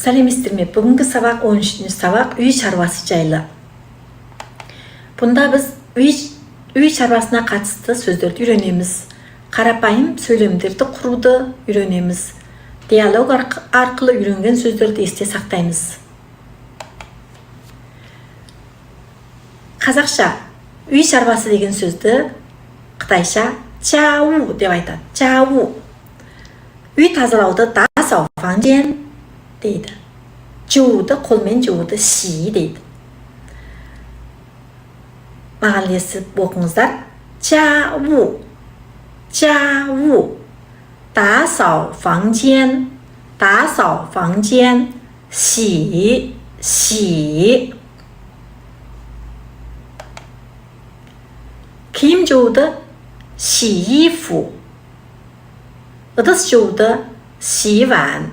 Сәлеметсіздер ме? Бүгінгі сабақ 13-ші сабақ үй шаруасы жайлы. Бұнда біз үй шаруасына қатысты сөздерді үйренеміз. Қарапайым сөйлемдерді құруды үйренеміз. Диалог арқылы үйренген сөздерді есте сақтаймыз. Қазақша үй шаруасы деген сөзді қытайша чау деп айтады. Чау. Үй тазалауды дасау фаңжен дейді. Жууды қолмен жууды ши дейді. Маған естіп оқыңыздар. Чау. Чау. Дасау фаңжен. Дасау фаңжен. Ши. Ши. киім жууды洗衣服. ыдыс жууды洗碗.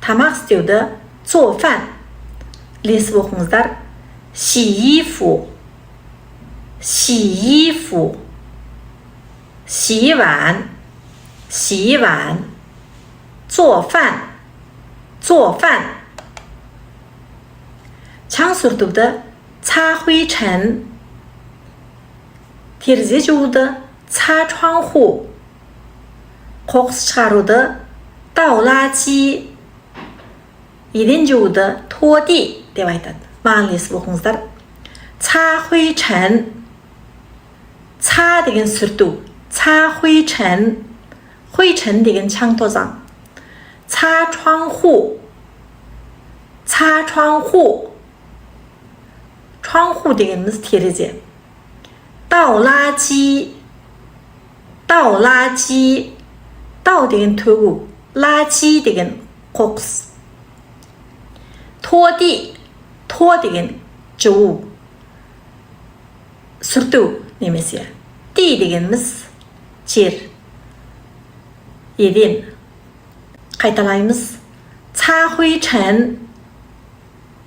тамақ істеуді 做饭. ілесіп оқыңыздар.洗衣服. 洗衣服. 洗碗. 洗碗. 做饭. 做饭. 창 сүртуді 擦灰尘. терезе жууды 擦窗户. қоқыс шығаруды 倒垃圾. еден жууды 拖地деп айтады. маған ілесіп оқыңыздар. 擦灰尘. 擦деген сүрту. 擦灰尘. 灰尘деген 창 тозаң. 擦窗户. 擦窗户. 窗户дегеніміз терезе. 倒垃圾. 倒垃圾. 倒деген төгу. 垃圾деген қоқыс. 拖地. 拖деген жуу. сүрту немесе. ди дегеніміз жер. еден. қайталаймыз. 擦灰尘.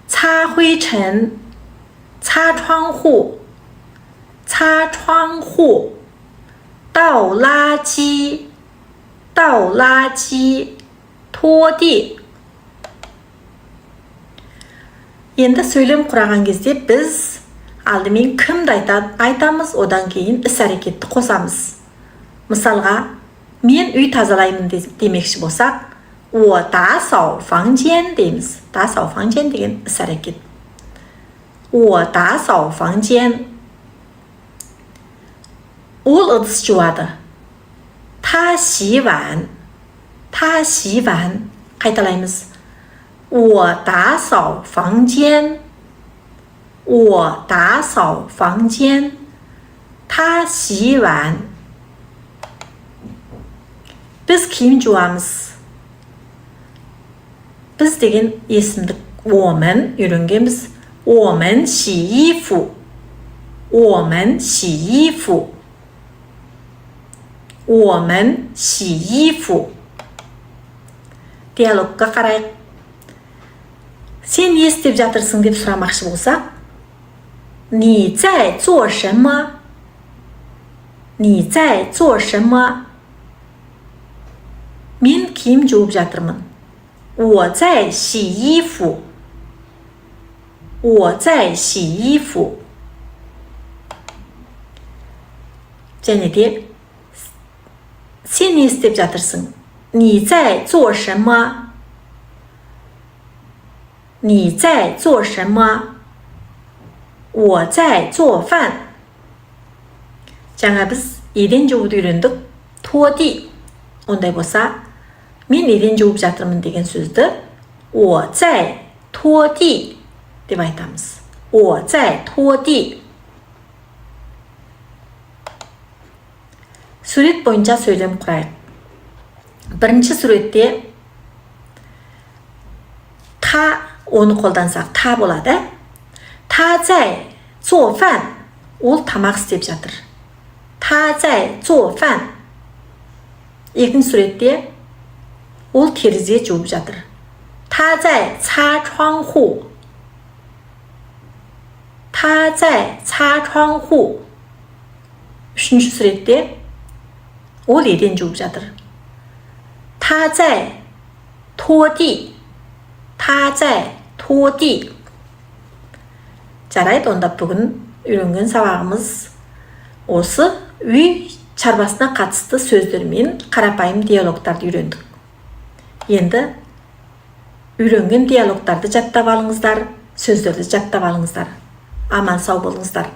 擦灰尘. 擦窗户. 擦窗户. 倒垃圾. 倒垃圾. 拖地. енді сөйлем құраған кезде біз алдымен кімді айтамыз, одан кейін іс-әрекетті қосамыз. мысалға, мен үй тазалаймын демекші болсақ, 我打扫房间 дейміз. 打扫房间деген іс-әрекет. 我打扫房间. ол ыдыс жуады. 他洗碗. 他洗碗. қайталаймыз. 我打扫房间. 我打扫房间. 他洗碗. біз киім жуамыз. біз деген есімдік 我们 үйренгенбіз. 我们洗衣服. 我们洗衣服. 我们洗衣服. диалогқа қарайық. сен не істеп жатырсың деп сұрамақшы болсақ, 你在做什么? 你在做什么? мен киім жуып жатырмын. 我在洗衣服. 我在洗衣服. және де сен не істеп жатырсың? 你在做什么? 你在做什么? 我在做饭. жаңа біз еден жууды үйрендік. 拖地. ондай болса, мен еден жуып жатырмын деген сөзді 我在拖地 деп айтамыз. 我在拖地. сурет бойынша сөйлем құрайық. бірінші суретте та оны қолдансақ та болады. 他在做饭. ол тамақ істеп жатыр. 他在做饭. екінші суретте ол терезе жуып жатыр. 他在擦窗户. 他在擦窗户. үшінші суретте ол еден жуып жатыр. 他在拖地. 타자에 토디. Жарайды, онда бүгін үйренген сабағымыз осы үй шаруасына қатысты сөздер мен қарапайым диалогтарды үйрендік. Енді үйренген диалогтарды жаттап алыңыздар, сөздерді жаттап алыңыздар. Аман сау болыңыздар.